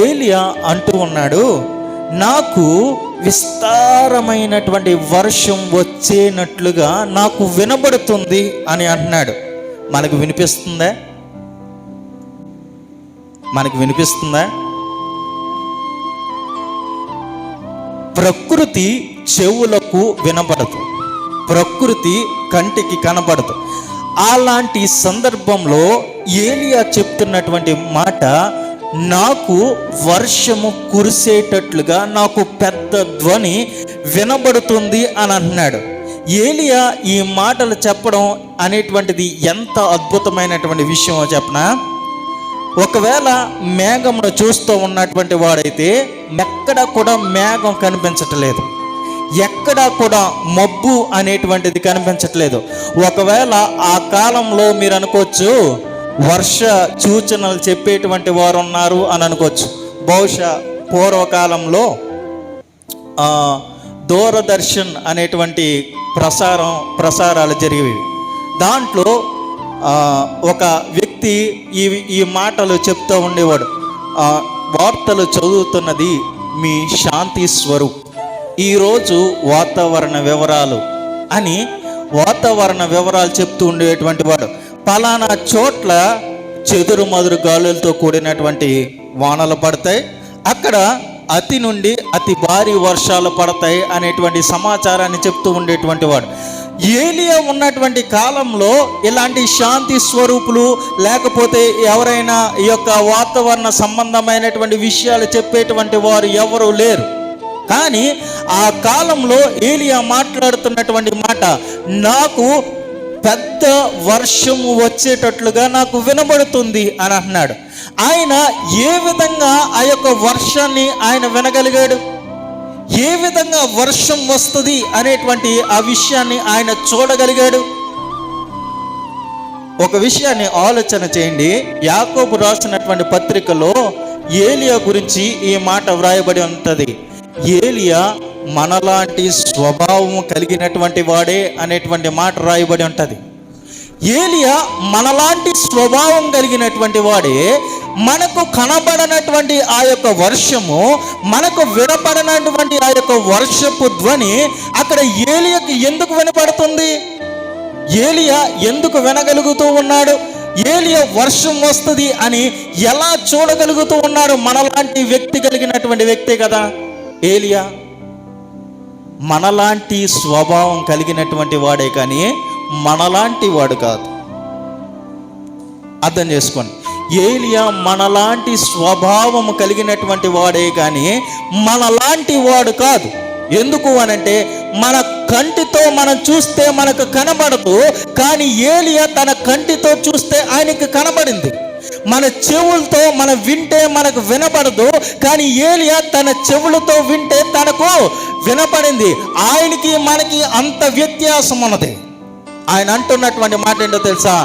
ఏలియా అంటూ ఉన్నాడు, నాకు విస్తారమైనటువంటి వర్షం వచ్చేనట్లుగా నాకు వినబడుతుంది అని అంటున్నాడు. మనకు వినిపిస్తుందా? మనకు వినిపిస్తుందా? ప్రకృతి చెవులకు వినపడదు, ప్రకృతి కంటికి కనబడదు. అలాంటి సందర్భంలో ఏలియా చెప్తున్నటువంటి మాట, నాకు వర్షము కురిసేటట్లుగా నాకు పెద్ద ధ్వని వినబడుతుంది అని అంటున్నాడు. ఏలియా ఈ మాటలు చెప్పడం అనేటువంటిది ఎంత అద్భుతమైనటువంటి విషయమో చెప్పనా. ఒకవేళ మేఘమును చూస్తూ ఉన్నటువంటి వాడైతే ఎక్కడ కూడా మేఘం కనిపించట్లేదు, ఎక్కడా కూడా మబ్బు అనేటువంటిది కనిపించట్లేదు. ఒకవేళ ఆ కాలంలో మీరు అనుకోవచ్చు, వర్ష సూచనలు చెప్పేటువంటి వారు ఉన్నారు అని అనుకోవచ్చు. బహుశా పూర్వకాలంలో దూరదర్శన్ అనేటువంటి ప్రసారాలు జరిగేవి. దాంట్లో ఒక వ్యక్తి ఈ మాటలు చెప్తూ ఉండేవాడు, వార్తలు చదువుతున్నది మీ శాంతి స్వరూప్, ఈరోజు వాతావరణ వివరాలు అని వాతావరణ వివరాలు చెప్తూ ఉండేటువంటి వాడు. పలానా చోట్ల చెదురు మదురు గాలులతో కూడినటువంటి వానలు పడతాయి, అక్కడ అతి నుండి అతి భారీ వర్షాలు పడతాయి అనేటువంటి సమాచారాన్ని చెప్తూ ఉండేటువంటి వాడు. ఏలియా ఉన్నటువంటి కాలంలో ఇలాంటి శాంతి స్వరూపులు లేకపోతే ఎవరైనా ఈ యొక్క వాతావరణ సంబంధమైనటువంటి విషయాలు చెప్పేటువంటి వారు ఎవరు లేరు. కానీ ఆ కాలంలో ఏలియా మాట్లాడుతున్నటువంటి మాట, నాకు పెద్ద వర్షము వచ్చేటట్లుగా నాకు వినబడుతుంది అని అంటున్నాడు. ఆయన ఏ విధంగా ఆ యొక్క వర్షాన్ని ఆయన వినగలిగాడు? ఏ విధంగా వర్షం వస్తుంది అనేటువంటి ఆ విషయాన్ని ఆయన చూడగలిగాడు? ఒక విషయాన్ని ఆలోచన చేయండి. యాకోబు రాసినటువంటి పత్రికలో ఏలియా గురించి ఈ మాట వ్రాయబడి ఉంటుంది. ఏలియా మనలాంటి స్వభావం కలిగినటువంటి వాడే అనేటువంటి మాట రాయబడి ఉంటుంది. ఏలియా మనలాంటి స్వభావం కలిగినటువంటి వాడే. మనకు కనబడనటువంటి ఆ యొక్క వర్షము, మనకు వినపడనటువంటి ఆ యొక్క వర్షపు ధ్వని అక్కడ ఏలియాకి ఎందుకు వినపడుతుంది? ఏలియా ఎందుకు వినగలుగుతూ ఉన్నాడు? ఏలియా వర్షం వస్తుంది అని ఎలా చూడగలుగుతూ ఉన్నాడు? మనలాంటి వ్యక్తి కలిగినటువంటి వ్యక్తే కదా ఏలియా. మనలాంటి స్వభావం కలిగినటువంటి వాడే కానీ మనలాంటి వాడు కాదు. అర్థం చేసుకోండి. ఏలియా మనలాంటి స్వభావము కలిగినటువంటి వాడే కానీ మనలాంటి వాడు కాదు. ఎందుకు అనంటే మన కంటితో మనం చూస్తే మనకు కనబడదు, కానీ ఏలియా తన కంటితో చూస్తే ఆయనకి కనబడింది. మన చెవులతో మనం వింటే మనకు వినపడదు, కానీ ఏలియా తన చెవులతో వింటే తనకు వినపడింది. ఆయనకి మనకి అంత వ్యత్యాసం ఉన్నది. ఆయన అంటున్నటువంటి మాట ఏంటో తెలుసా?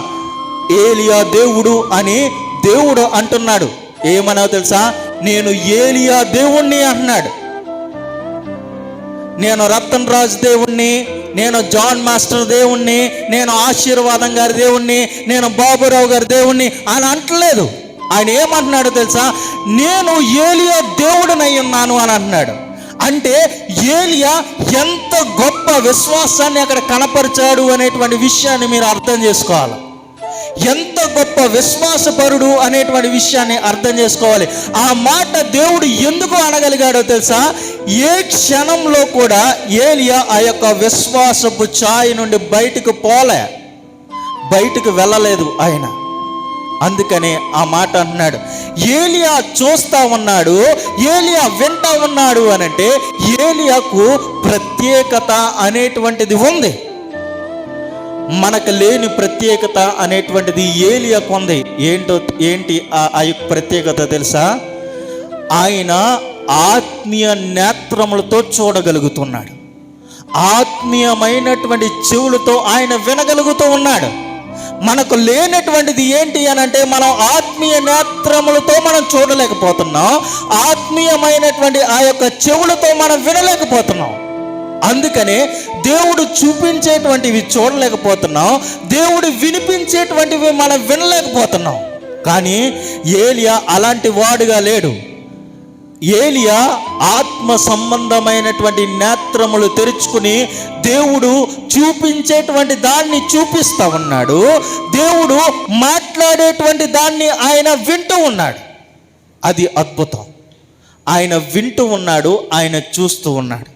ఏలియా దేవుడు అని దేవుడు అంటున్నాడు. ఏమన్నావు తెలుసా? నేను ఏలియా దేవుణ్ణి అంటున్నాడు. నేను రతన్ రాజ్ దేవుణ్ణి, నేను జాన్ మాస్టర్ దేవుణ్ణి, నేను ఆశీర్వాదం గారి దేవుణ్ణి, నేను బాబురావు గారి దేవుణ్ణి అని అంటలేదు. ఆయన ఏమంటున్నాడు తెలుసా? నేను ఏలియా దేవుడినై ఉన్నాను అని అంటున్నాడు. అంటే ఏలియా ఎంత గొప్ప విశ్వాసాన్ని అక్కడ కనపరిచాడు అనేటువంటి విషయాన్ని మీరు అర్థం చేసుకోవాలి. ఎంత గొప్ప విశ్వాసపరుడు అనేటువంటి విషయాన్ని అర్థం చేసుకోవాలి. ఆ మాట దేవుడు ఎందుకు అనగలిగాడో తెలుసా? ఏ క్షణంలో కూడా ఏలియా ఆ యొక్క విశ్వాసపు ఛాయ నుండి బయటకు వెళ్ళలేదు ఆయన. అందుకనే ఆ మాట అంటున్నాడు. ఏలియా చూస్తా ఉన్నాడు, ఏలియా వింటా ఉన్నాడు అనంటే ఏలియాకు ప్రత్యేకత అనేటువంటిది ఉంది. మనకు లేని ప్రత్యేకత అనేటువంటిది ఏలియాకు ఉంది. ఏంటి ఆ యొక్క ప్రత్యేకత తెలుసా? ఆయన ఆత్మీయ నేత్రములతో చూడగలుగుతున్నాడు, ఆత్మీయమైనటువంటి చెవులతో ఆయన వినగలుగుతూ ఉన్నాడు. మనకు లేనటువంటిది ఏంటి అని అంటే మనం ఆత్మీయ నేత్రములతో మనం చూడలేకపోతున్నాం, ఆత్మీయమైనటువంటి ఆ యొక్క చెవులతో మనం వినలేకపోతున్నాం. అందుకనే దేవుడు చూపించేటువంటివి చూడలేకపోతున్నాం, దేవుడు వినిపించేటువంటివి మనం వినలేకపోతున్నాం. కానీ ఏలియా అలాంటి వాడుగా లేడు. ఏలియా ఆత్మ సంబంధమైనటువంటి నేత్రములు తెరుచుకుని దేవుడు చూపించేటువంటి దాన్ని చూపిస్తా ఉన్నాడు. దేవుడు మాట్లాడేటువంటి దాన్ని ఆయన వింటూ ఉన్నాడు. అది అద్భుతం. ఆయన వింటూ ఉన్నాడు, ఆయన చూస్తూ ఉన్నాడు.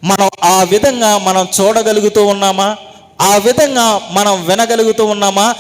మనం ఆ విధంగా మనం చూడగలుగుతూ ఉన్నామా? ఆ విధంగా మనం వినగలుగుతూ ఉన్నామా?